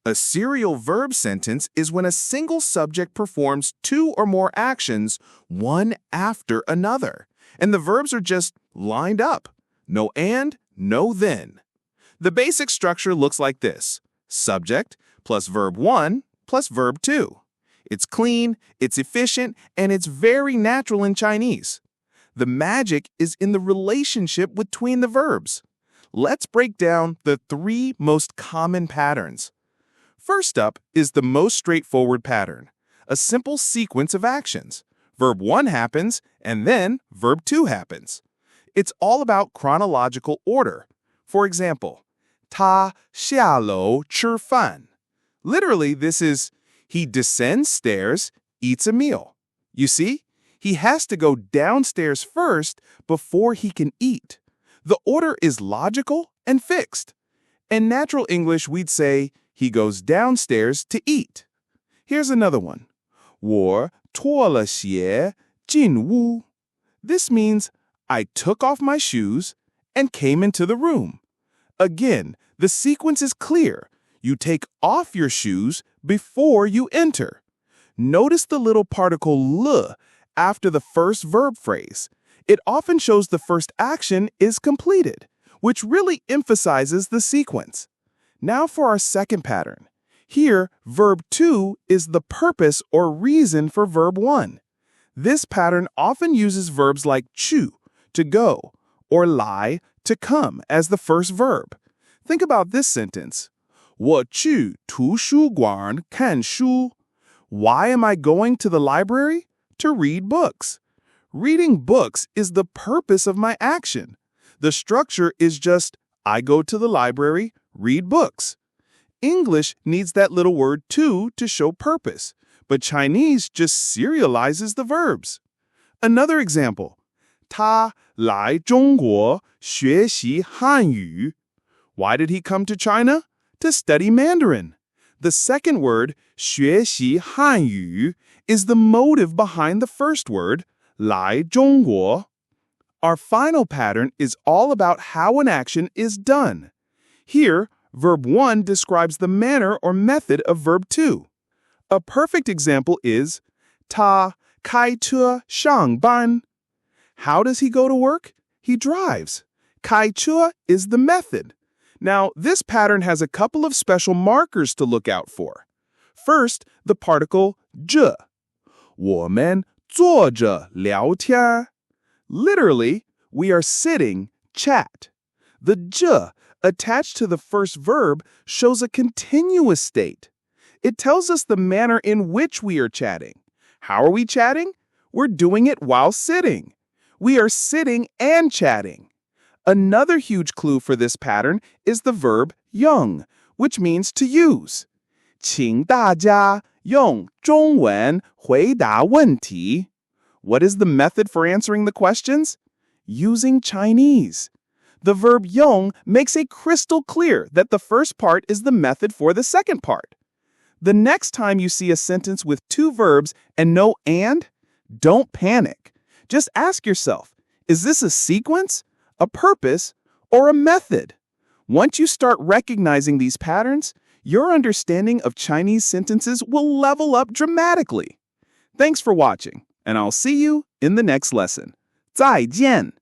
A serial verb sentence is when a single subject performs two or more actions, one after another, and the verbs are just lined up. No and, no then. The basic structure looks like this: subject plus verb 1 plus verb 2. It's clean, it's efficient, and it's very natural in Chinese. The magic is in the relationship between the verbs. Let's break down the 3 most common patterns. First up is the most straightforward pattern, a simple sequence of actions. Verb 1 happens, and then verb 2 happens. It's all about chronological order. For example, 他下楼吃饭. Literally, this is, he descends stairs, eats a meal. You see, he has to go downstairs first before he can eat. The order is logical and fixed. In natural English, we'd say, he goes downstairs to eat. Here's another one. 我脱了鞋进屋. This means I took off my shoes and came into the room. Again, the sequence is clear. You take off your shoes before you enter. Notice the little particle le after the first verb phrase. It often shows the first action is completed, which really emphasizes the sequence. Now for our second pattern. Here, verb 2 is the purpose or reason for verb 1. This pattern often uses verbs like 去, to go, or 来, to come, as the first verb. Think about this sentence. 我去图书馆看书. Why am I going to the library? To read books. Reading books is the purpose of my action. The structure is just, I go to the library, read books. English needs that little word to show purpose, but Chinese just serializes the verbs. Another example. 他来中国学习汉语. Why did he come to China? To study Mandarin. The second word, 学习汉语, is the motive behind the first word, 来中国. Our final pattern is all about how an action is done. Here, verb 1 describes the manner or method of verb 2. A perfect example is 他开车上班. How does he go to work? He drives. 开车 is the method. Now, this pattern has a couple of special markers to look out for. First, the particle 着. 我们坐着聊天. Literally, we are sitting, chat. The 着attached to the first verb shows a continuous state. It tells us the manner in which we are chatting. How are we chatting? We're doing it while sitting. We are sitting and chatting. Another huge clue for this pattern is the verb 用, which means to use. 请大家用中文回答问题. What is the method for answering the questions? Using Chinese. The verb 用 makes it crystal clear that the first part is the method for the second part. The next time you see a sentence with 2 verbs and no and, don't panic. Just ask yourself, is this a sequence, a purpose, or a method? Once you start recognizing these patterns, your understanding of Chinese sentences will level up dramatically. Thanks for watching, and I'll see you in the next lesson. 再见!